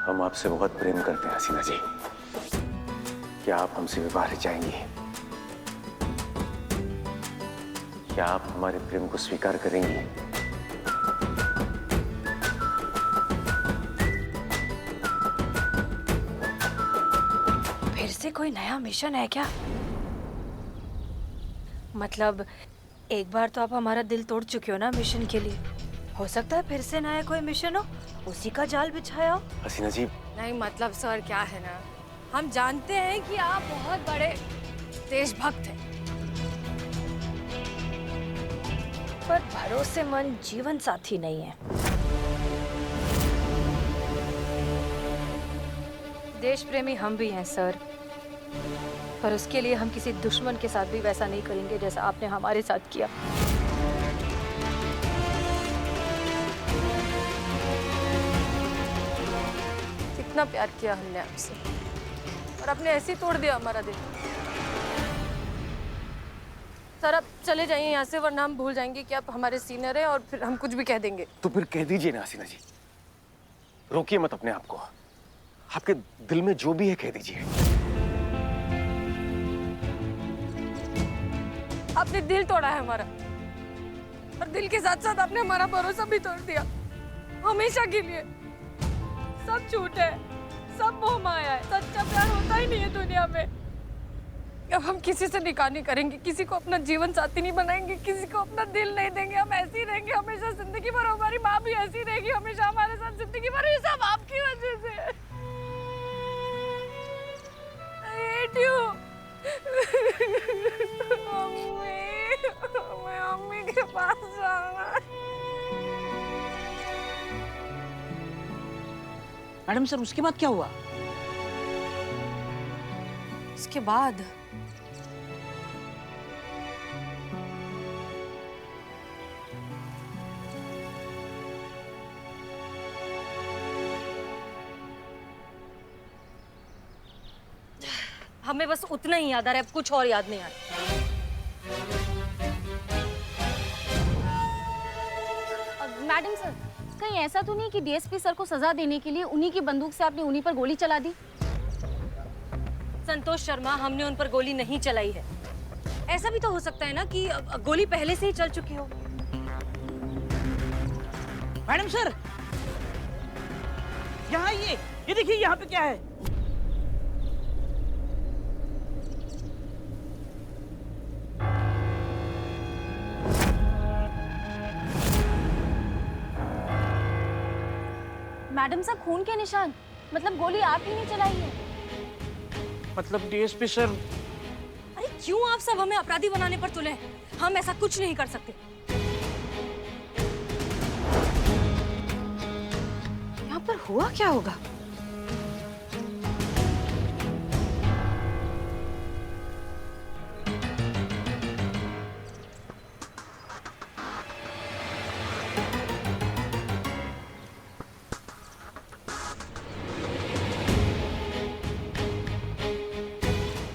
हम आपसे बहुत प्रेम करते हैं हसीना जी। क्या आप हमसे विवाह रचाएंगी? क्या आप हमारे प्रेम को स्वीकार करेंगी? फिर से कोई नया मिशन है क्या? मतलब एक बार तो आप हमारा दिल तोड़ चुके हो ना मिशन के लिए। हो सकता है फिर से नया कोई मिशन हो, उसी का जाल बिछाया हो। हसीना जी, नहीं मतलब सर क्या है ना, हम जानते हैं कि आप बहुत बड़े देशभक्त हैं, पर भरोसेमंद जीवन साथी नहीं है। देश प्रेमी हम भी हैं सर, पर उसके लिए हम किसी दुश्मन के साथ भी वैसा नहीं करेंगे जैसा आपने हमारे साथ किया। कितना प्यार किया हमने आपसे और आपने ऐसे ही तोड़ दिया हमारा दिल। सर आप चले जाइए यहाँ से, वरना हम भूल जाएंगे कि आप हमारे सीनियर हैं और फिर हम कुछ भी कह देंगे। तो फिर कह दीजिए ना हसीना जी, रोकिए मत अपने आप को। आपके दिल में जो भी है कह दीजिए। आपने दिल तोड़ा है हमारा, और दिल के साथ साथ आपने हमारा भरोसा भी तोड़ दिया, हमेशा के लिए। सब झूठ है, सब मोह माया है, सच्चा प्यार होता ही नहीं है दुनिया में। अब हम किसी से निकाह नहीं करेंगे, किसी को अपना जीवन साथी नहीं बनाएंगे, किसी को अपना दिल नहीं देंगे। हम ऐसे ही रहेंगे हमेशा जिंदगी भर। हमारी माँ भी ऐसी रहेगी हमेशा हमारे साथ जिंदगी भर। ये सब आपकी वजह से। I hate you। मम्मी, मैं मम्मी के पास जाना। मैडम सर उसके बाद क्या हुआ? उसके बाद हमें बस उतना ही याद आ रहा है, अब कुछ और याद नहीं आ रहा। मैडम सर, कहीं ऐसा तो नहीं कि डीएसपी सर को सजा देने के लिए उन्हीं की बंदूक से आपने उन्हीं पर गोली चला दी? संतोष शर्मा, हमने उन पर गोली नहीं चलाई है। ऐसा भी तो हो सकता है ना कि गोली पहले से ही चल चुकी हो। मैडम सर यहाँ ये देखिए यहाँ पे क्या है? मैडम सर खून के निशान, मतलब गोली आप ही ने चलाई है? मतलब डीएसपी सर। अरे क्यों आप सब हमें अपराधी बनाने पर तुले हैं? हम ऐसा कुछ नहीं कर सकते। यहाँ पर हुआ क्या होगा?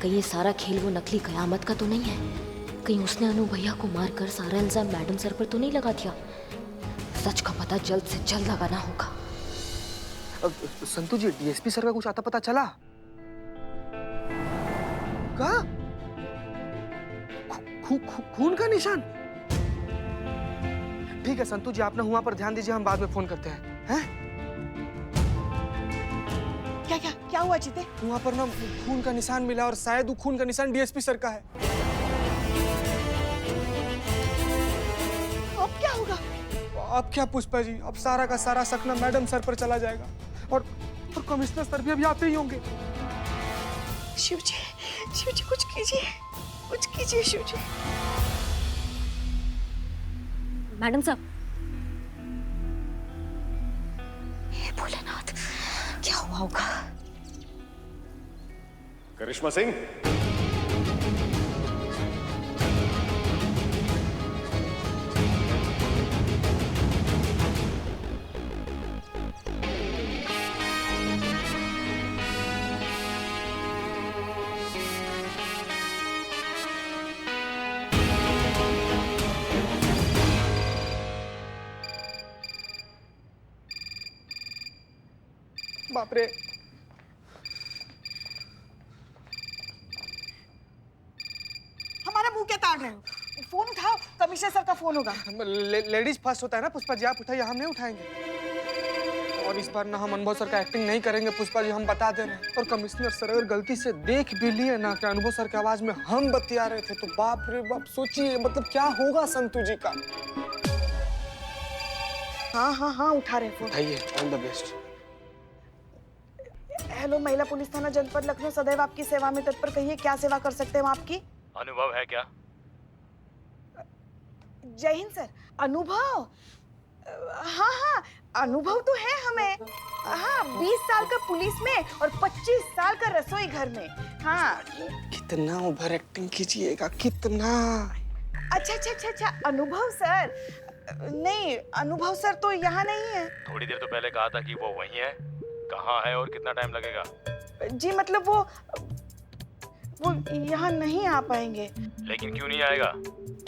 कहीं ये सारा खेल वो नकली कयामत का तो नहीं है? कहीं उसने अनु भैया को मारकर सारा इल्जाम मैडम सर पर तो नहीं लगा दिया? सच का पता जल्द से जल्द लगाना होगा। संतु जी, डीएसपी सर का कुछ आता पता चला? कहा? खून का निशान? ठीक है संतु जी, आप ना हुआ पर ध्यान दीजिए, हम बाद में फोन करते हैं। हैं? क्या हुआ चीते? वहाँ पर ना खून का निशान मिला और शायद वो खून का निशान डीएसपी सर का है। अब क्या होगा? अब क्या पुष्पा जी, अब सारा का सारा शक ना मैडम सर पर चला जाएगा और कमिश्नर सर भी अभी आते ही होंगे। शिव जी कुछ कीजिए शिव जी। मैडम साहब, हे भोलेनाथ, क्या हुआ होगा? करिश्मा सिंह, बाप रे। हमारा मुंह क्या ताड़ रहे हो? फोन उठाओ, कमिश्नर सर का फोन होगा। लेडीज फर्स्ट होता है ना पुष्पा जी, आप उठाइए, हम नहीं उठाएंगे। और इस बार ना हम अनुभव सर का एक्टिंग नहीं करेंगे पुष्पा जी, हम बता दे रहे हैं। और कमिश्नर सर अगर गलती से देख भी लिए ना कि अनुभव सर की आवाज में हम बतिया रहे थे, तो बाप रे बाप, सोचिए मतलब क्या होगा संतू जी का। हाँ हाँ हाँ, उठा रहे फोन। उठाइए, ऑल द बेस्ट। हेलो, महिला पुलिस थाना जनपद लखनऊ सदैव आपकी सेवा में तत्पर। कहिए क्या सेवा कर सकते हैं हम आपकी? अनुभव है क्या? जय हिंद सर। अनुभव? हाँ हाँ, अनुभव तो है हमें। हाँ, 20 साल का पुलिस में और 25 साल का रसोई घर में। हाँ। कितना ओवर एक्टिंग कीजिएगा, कितना। अच्छा अच्छा अच्छा अच्छा, अनुभव सर। नहीं, अनुभव सर तो यहाँ नहीं है। थोड़ी देर तो पहले कहा था कि वो वहीं है। कहाँ है और कितना टाइम लगेगा? जी मतलब वो यहाँ नहीं आ पाएंगे। लेकिन क्यों नहीं आएगा?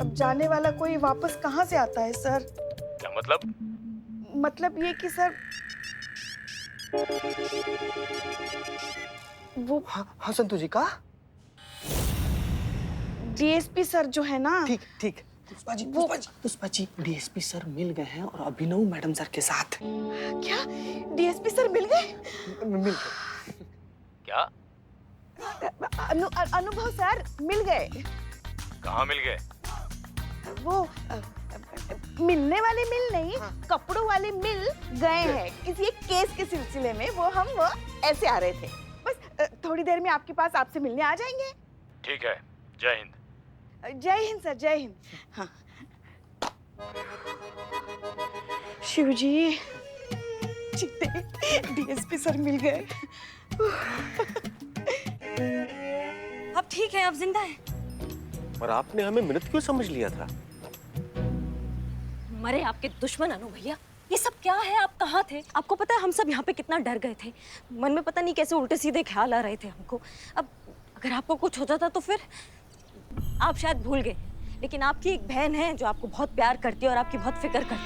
अब जाने वाला कोई वापस कहाँ से आता है सर? क्या मतलब? मतलब ये कि सर वो हाँ संतू जी का। डीएसपी सर जो है ना। ठीक ठीक। पुष्पा जी डीएसपी सर मिल गए हैं और अभिनव मैडम सर के साथ। क्या डीएसपी सर मिल गए? मिल गए। क्या? अनुभव सर मिल गए। कहाँ मिल गए? वो मिलने वाले मिल नहीं, हाँ। कपड़ों वाले मिल गए हैं किसी एक केस के सिलसिले में। वो ऐसे आ रहे थे। बस थोड़ी देर में आपके पास आपसे मिलने आ जाएंगे। ठीक है, जय हिंद। जय हिंद सर, जय हिंद। हाँ। शिव जी, जीते डीएसपी सर मिल गए। अब ठीक है, अब जिंदा है। और आपने हमें मृत क्यों समझ लिया था? मरे आपके दुश्मन अनु भैया। ये सब क्या है? आप कहाँ थे? आपको पता है हम सब यहाँ पे कितना डर गए थे। मन में पता नहीं कैसे उल्टे सीधे ख्याल आ रहे थे हमको। अब अगर आपको कुछ हो जाता तो फिर आप शायद भूल गए, लेकिन आपकी एक बहन है जो आपको बहुत प्यार करती है और आपकी बहुत फिक्र करती है।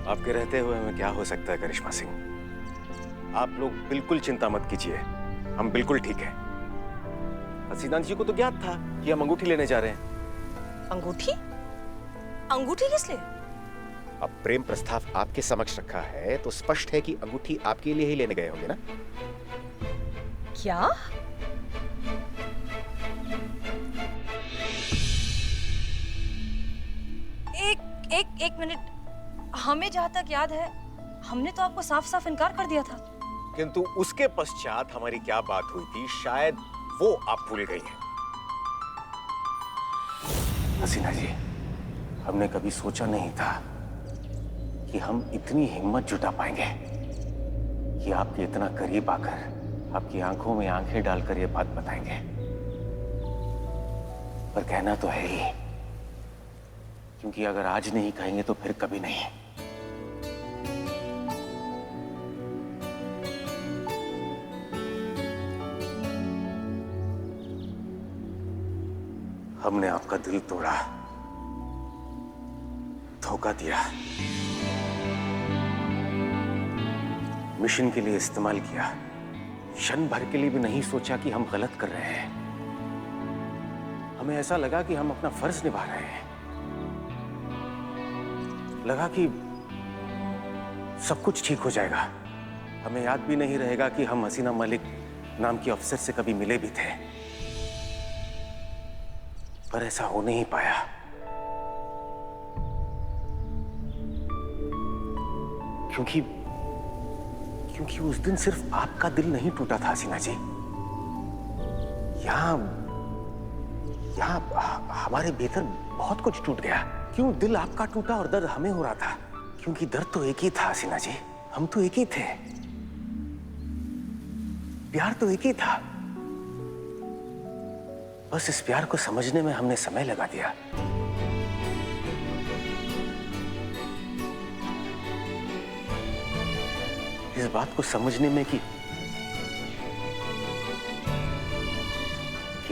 आपके रहते हुए हमें क्या हो सकता है करिश्मा सिंह? आप लोग बिल्कुल चिंता मत कीजिए, हम बिल्कुल ठीक हैं। हसीना जी को तो ज्ञात था कि हम अंगूठी लेने जा रहे हैं। अंगूठी? अंगूठी किस लिए? अब प्रेम प्रस्ताव आपके समक्ष रखा है तो स्पष्ट है कि अंगूठी आपके लिए ही लेने गए होंगे ना? क्या? एक मिनट, हमें जहाँ तक याद है हमने तो आपको साफ साफ इनकार कर दिया था। किंतु उसके पश्चात हमारी क्या बात हुई थी, शायद वो आप भूल गई हैं। हसीना जी, हमने कभी सोचा नहीं था कि हम इतनी हिम्मत जुटा पाएंगे कि आपके इतना करीब आकर आपकी आंखों में आंखें डालकर ये बात बताएंगे। पर कहना तो है ही, क्योंकि अगर आज नहीं कहेंगे तो फिर कभी नहीं। हमने आपका दिल तोड़ा, धोखा दिया, मिशन के लिए इस्तेमाल किया, क्षण भर के लिए भी नहीं सोचा कि हम गलत कर रहे हैं। हमें ऐसा लगा कि हम अपना फर्ज निभा रहे हैं, लगा कि सब कुछ ठीक हो जाएगा। हमें याद भी नहीं रहेगा कि हम हसीना मलिक नाम की अफसर से कभी मिले भी थे। पर ऐसा हो नहीं पाया। क्योंकि उस दिन सिर्फ आपका दिल नहीं टूटा था हसीना जी, यहाँ हमारे भीतर बहुत कुछ टूट गया। क्यों दिल आपका टूटा और दर्द हमें हो रहा था? क्योंकि दर्द तो एक ही था हसीना जी, हम तो एक ही थे, प्यार तो एक ही था। बस इस प्यार को समझने में हमने समय लगा दिया। इस बात को समझने में कि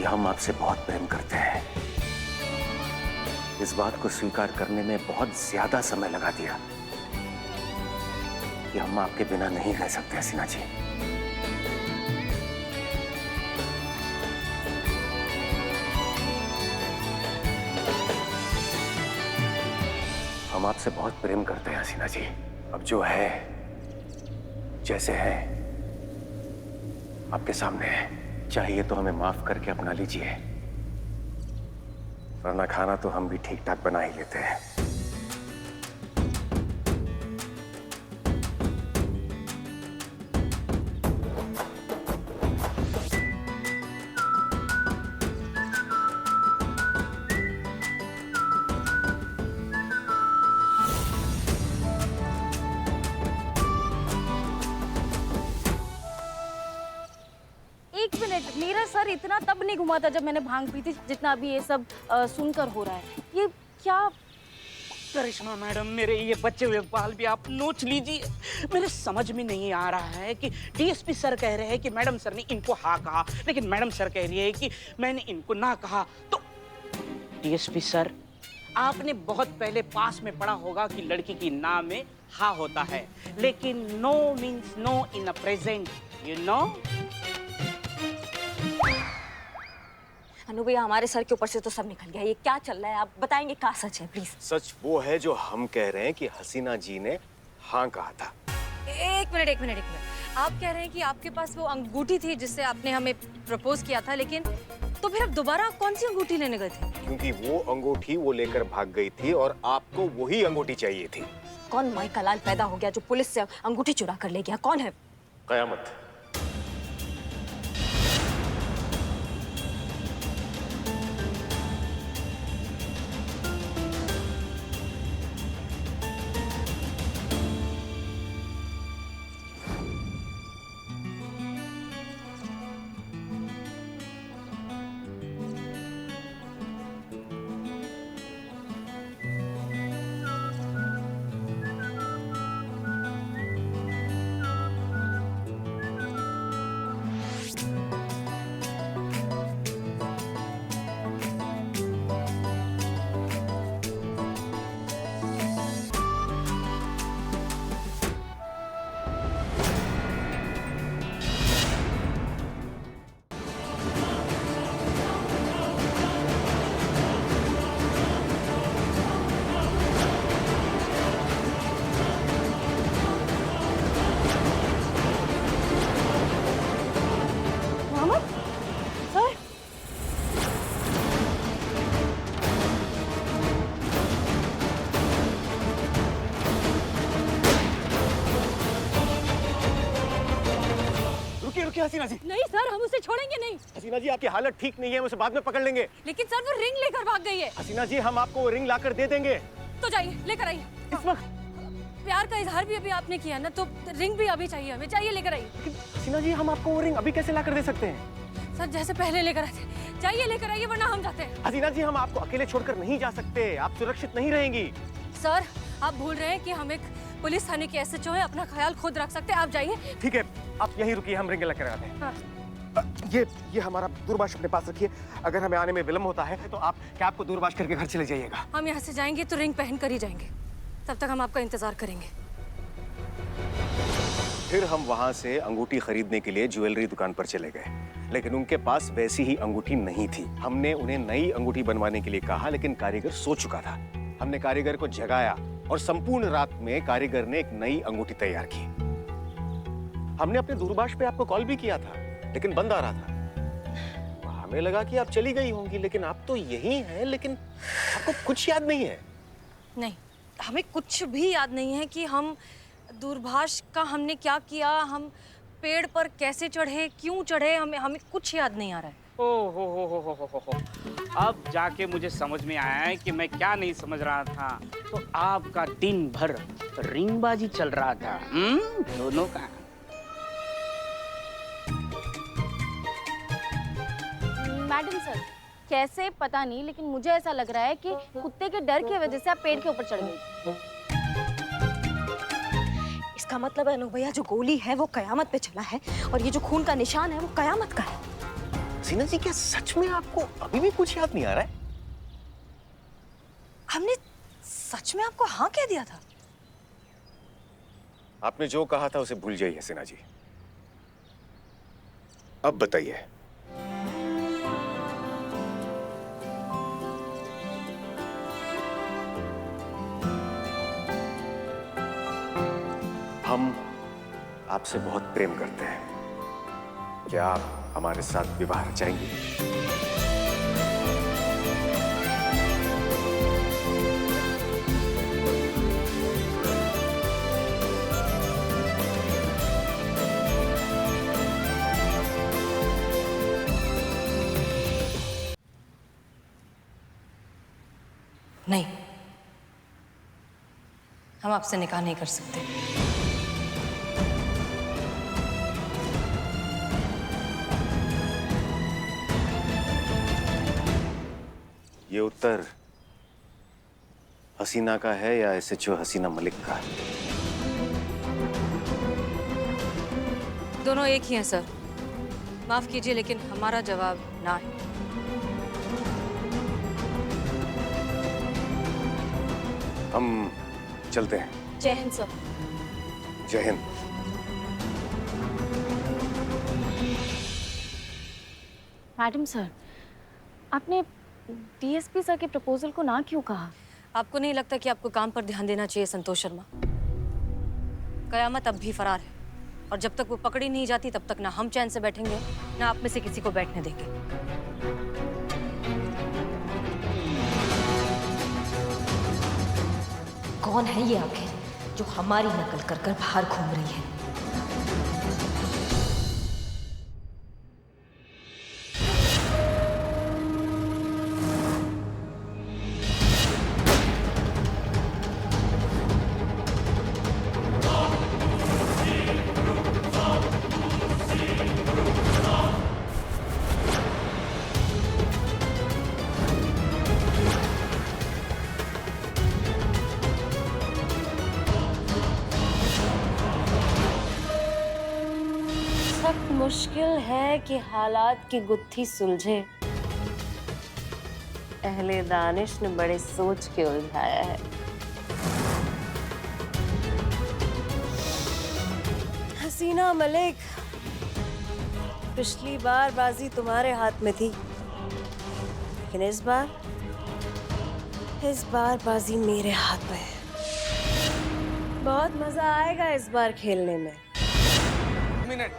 हम आपसे बहुत प्रेम करते हैं। इस बात को स्वीकार करने में बहुत ज्यादा समय लगा दिया कि हम आपके बिना नहीं रह सकते हसीना जी। हम आपसे बहुत प्रेम करते हैं हसीना जी। अब जो है जैसे है आपके सामने है, चाहिए तो हमें माफ करके अपना लीजिए, वरना खाना तो हम भी ठीक ठाक बना ही लेते हैं। एक मिनट, मेरा सर इतना तब नहीं घुमा था जब मैंने भांग पी थी जितना अभी ये सब सुनकर हो रहा है। ये क्या? करिश्मा मैडम, मेरे ये बच्चे हुए बाल भी आप नोच लीजिए। मेरे समझ में नहीं आ रहा है कि डीएसपी सर कह रहे हैं कि मैडम सर ने इनको हाँ कहा, लेकिन मैडम सर कह रही है कि मैंने इनको ना कहा। तो डीएसपी सर, आपने बहुत पहले पास में पढ़ा होगा कि लड़की की ना में हाँ होता है, लेकिन no means no in a present, you know. Anu भैया, हमारे सर के ऊपर से तो सब निकल गया। ये क्या चल रहा है? आप बताएंगे क्या सच है प्लीज? सच वो है जो हम कह रहे हैं कि हसीना जी ने हाँ कहा था। एक मिनट। आप कह रहे हैं कि आपके पास वो अंगूठी थी जिससे आपने हमें प्रपोज किया था, लेकिन तो फिर आप दोबारा कौन सी अंगूठी लेने गए थे? क्योंकि वो अंगूठी वो लेकर भाग गई थी और आपको वही अंगूठी चाहिए थी। कौन माई का लाल पैदा हो गया जो पुलिस से अंगूठी चुरा कर ले गया? कौन है? कयामत। हसीना जी नहीं सर, हम उसे छोड़ेंगे नहीं। हसीना जी, आपकी हालत ठीक नहीं है, हम उसे बाद में पकड़ लेंगे। लेकिन सर वो रिंग लेकर भाग गई है। हसीना जी, हम आपको वो रिंग लाकर दे देंगे। तो जाइए लेकर आइए। इस वक्त प्यार का इजहार भी अभी आपने किया ना, तो रिंग भी अभी चाहिए हमें। चाहिए लेकर आइए। हसीना जी, हम आपको वो रिंग अभी कैसे लाकर दे सकते हैं? सर जैसे पहले लेकर आए थे। जाइए लेकर आइए, वरना हम जाते हैं। हसीना जी, हम आपको अकेले छोड़कर नहीं जा सकते, आप सुरक्षित नहीं रहेंगी। सर आप भूल रहे हैं कि हम एक पुलिस थाने के एसएचओ हैं, अपना ख्याल खुद रख सकते हैं। आप जाइए। ठीक है, आप यहीं रुकिए, हम रिंग लेकर आते हैं। ये हमारा दूरभाष अपने पास रखिए। अगर हमें आने में विलम्ब होता है तो आप कैब को दूरभाष करके घर चले जाइएगा। हम यहाँ से जाएंगे तो रिंग पहन कर ही जाएंगे, तब तक हम आपका इंतजार करेंगे। फिर हम वहां से अंगूठी खरीदने के लिए ज्वेलरी दुकान पर चले गए, लेकिन उनके पास वैसी ही अंगूठी नहीं थी। हमने उन्हें नई अंगूठी बनवाने के लिए कहा, लेकिन कारीगर सो चुका था। हमने कारीगर को जगाया और संपूर्ण रात में कारीगर ने एक नई अंगूठी तैयार की। हमने अपने दूरभाष पे आपको कॉल भी किया था, लेकिन बंद आ रहा था। हमें लगा कि आप चली गई होंगी, लेकिन आप तो यहीं हैं। लेकिन आपको कुछ याद नहीं है? नहीं, हमें कुछ भी याद नहीं है कि हम दूरभाष का हमने क्या किया, हम पेड़ पर कैसे चढ़े, क्यों चढ़े, हमें कुछ याद नहीं आ रहा है। ओ हो। अब जाके मुझे समझ में आया है कि मैं क्या नहीं समझ रहा था। तो आपका दिन भर रिंगबाजी चल रहा था दोनों का। मैडम सर, कैसे पता नहीं, लेकिन मुझे ऐसा लग रहा है कि कुत्ते के डर की वजह से आप पेड़ के ऊपर चढ़ गई। इसका मतलब है अनु भैया, जो गोली है वो कयामत पे चला है और ये जो खून का निशान है वो कयामत का है। हसीना जी, क्या सच में आपको अभी भी कुछ याद नहीं आ रहा है? हमने सच में आपको हाँ कह दिया था? आपने जो कहा था उसे भूल जाइए हसीना जी। अब बताइए, हम आपसे बहुत प्रेम करते हैं। क्या आप हमारे साथ विवाह रचाएंगे? नहीं, हम आपसे निकाह नहीं कर सकते। ये उत्तर हसीना का है या एसएचओ हसीना मलिक का? दोनों एक ही हैं सर। माफ कीजिए लेकिन हमारा जवाब ना है। हम चलते हैं। जय हिंद सर। जय हिंद। मैडम सर, आपने डीएसपी सर के प्रपोजल को ना क्यों कहा? आपको नहीं लगता कि आपको काम पर ध्यान देना चाहिए संतोष शर्मा? कयामत अब भी फरार है और जब तक वो पकड़ी नहीं जाती तब तक ना हम चैन से बैठेंगे ना आप में से किसी को बैठने देंगे। कौन है ये आखिर जो हमारी नकल कर कर बाहर घूम रही है? मुश्किल है कि हालात की गुत्थी सुलझे। अहले दानिश ने बड़े सोच के उलझाया है। हसीना मलिक, पिछली बार बाजी तुम्हारे हाथ में थी, लेकिन इस बार बाजी मेरे हाथ में है। बहुत मजा आएगा इस बार खेलने में। एक मिनट,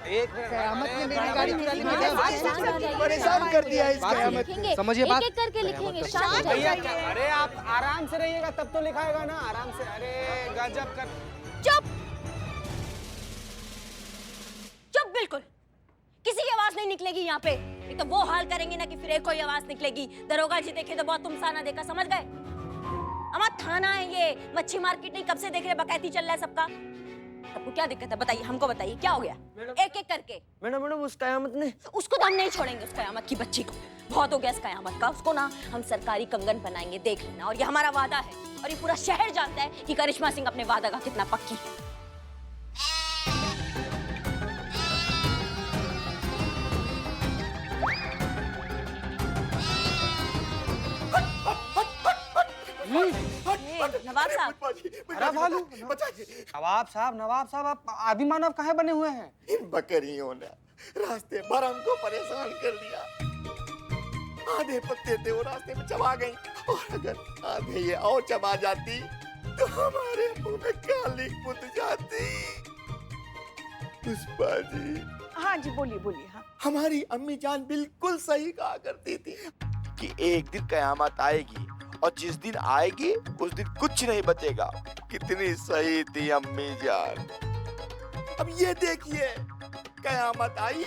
परेशान कर दिया इस कयामत। समझिए बात। एक एक करके लिखेंगे। भैया, अरे आप आराम से रहिएगा तब तो लिखाएगा ना, आराम से। अरे गजब कर। चुप चुप, बिल्कुल किसी की आवाज नहीं निकलेगी यहाँ पे। एक तो वो हाल करेंगे ना कि फिर एक कोई आवाज निकलेगी। दरोगा जी देखे तो बहुत तुमसाना देखा, समझ गए? हमारा थाना है ये, मच्छी मार्केट नहीं। कब से देख रहे बकैती चल रहा है सबका। आपको क्या दिक्कत है बताइए, हमको बताइए क्या हो गया? एक एक करके। मैडम उस कयामत ने, उसको तो हम नहीं छोड़ेंगे, उस कयामत की बच्ची को। बहुत हो गया इस कयामत का। उसको ना हम सरकारी कंगन बनाएंगे, देख लेना। और ये हमारा वादा है और ये पूरा शहर जानता है कि करिश्मा सिंह अपने वादा का कितना पक्की है। नवाब साहब, नवाब साहब आप आदि मानव काहे बने हुए हैं? इन बकरियों ने रास्ते भर हमको परेशान कर दिया। आधे पत्ते थे वो रास्ते में चबा गई, और अगर आधे ये और चबा जाती तो हमारे मुंह में काली कुत जाती। पुष्पा जी। हाँ जी, बोलिए बोलिए। हाँ, हमारी अम्मी जान बिल्कुल सही कहा करती थी कि एक दिन कयामत आएगी, और जिस दिन आएगी उस दिन कुछ नहीं बचेगा। कितनी सही थी अम्मी जान। अब ये देखिए, कयामत आई,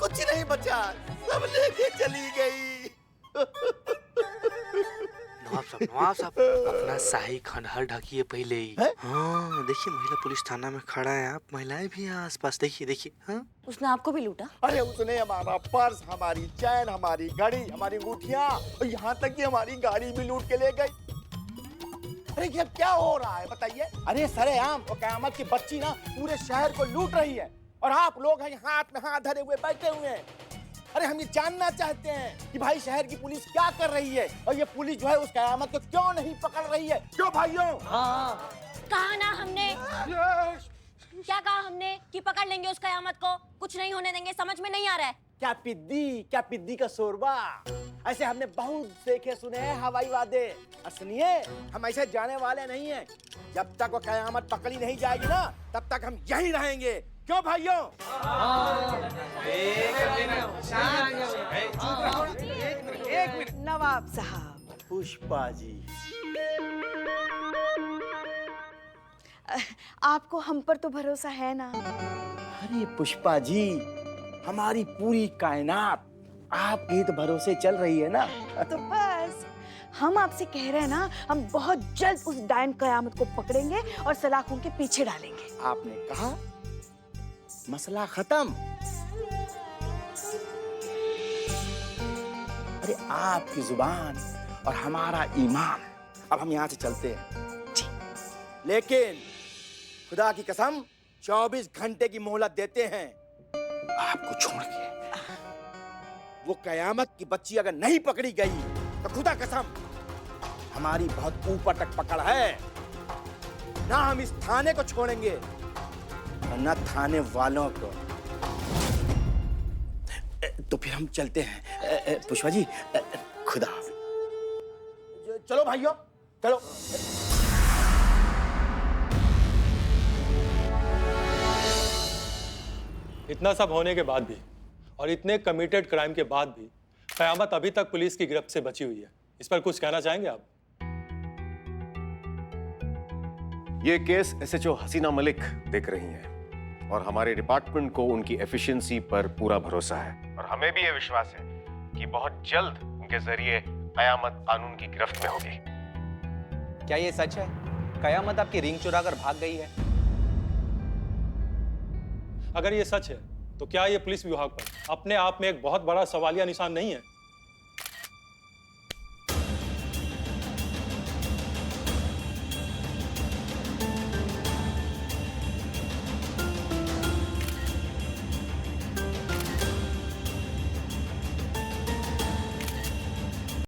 कुछ नहीं बचा, सब लेके चली गई। नवाब साहब अपना शाही खंडहर ढकिए पहले ही। हाँ देखिए, महिला पुलिस थाना में खड़ा है, आप महिलाएं भी हैं आसपास। देखिए। हाँ, उसने आपको भी लूटा? अरे उसने हमारा पर्स, हमारी चैन, हमारी घड़ी, हमारी अंगूठियां, और यहाँ तक कि हमारी गाड़ी भी लूट के ले गई। अरे ये क्या हो रहा है बताइए? अरे सरेआम वो कयामत की बच्ची ना पूरे शहर को लूट रही है, और आप लोग हैं हाथ में हाथ धरे हुए बैठे हुए हैं। अरे हम ये जानना चाहते हैं कि भाई शहर की पुलिस क्या कर रही है और ये पुलिस जो है उस कयामत को क्यों नहीं पकड़ रही है। क्यों भाइयों? कहा ना हमने, क्या कहा हमने कि पकड़ लेंगे उस कयामत को, कुछ नहीं होने देंगे। समझ में नहीं आ रहा है? क्या पिद्दी का शोरबा। ऐसे हमने बहुत देखे सुने हैं हवाई वादे। और सुनिए, हम ऐसे जाने वाले नहीं हैं। जब तक वो कयामत पकड़ी नहीं जाएगी ना, तब तक हम यहीं रहेंगे। क्यों भाइयों? नवाब साहब। पुष्पा जी, आपको हम पर तो भरोसा है ना? अरे पुष्पा जी, हमारी पूरी कायनात आपके ही तो भरोसे चल रही है ना। तो बस हम आपसे कह रहे हैं ना, हम बहुत जल्द उस डायन कयामत को पकड़ेंगे और सलाखों के पीछे डालेंगे। आपने कहा मसला खत्म। अरे आपकी जुबान और हमारा ईमान। अब हम यहाँ से चलते हैं, लेकिन खुदा की कसम 24 घंटे की मोहलत देते हैं आपको छोड़ के। वो कयामत की बच्ची अगर नहीं पकड़ी गई तो खुदा कसम हमारी बहुत ऊपर तक पकड़ है। ना हम इस थाने को छोड़ेंगे और ना थाने वालों को। तो फिर हम चलते हैं। पुष्पा जी, खुदा। चलो भाइयों, चलो। इतना सब होने के बाद भी और इतने कमिटेड क्राइम के बाद भी कयामत अभी तक पुलिस की गिरफ्त से बची हुई है। इस पर कुछ कहना चाहेंगे आप? ये केस एसएचओ हसीना मलिक देख रही हैं और हमारे डिपार्टमेंट को उनकी एफिशिएंसी पर पूरा भरोसा है और हमें भी ये विश्वास है कि बहुत जल्द उनके जरिए कयामत कानून की गिरफ्त में होगी। क्या ये सच है? कयामत आपकी रिंग चुराकर भाग गई है? अगर ये सच है तो क्या ये पुलिस विभाग पर अपने आप में एक बहुत बड़ा सवालिया निशान नहीं है?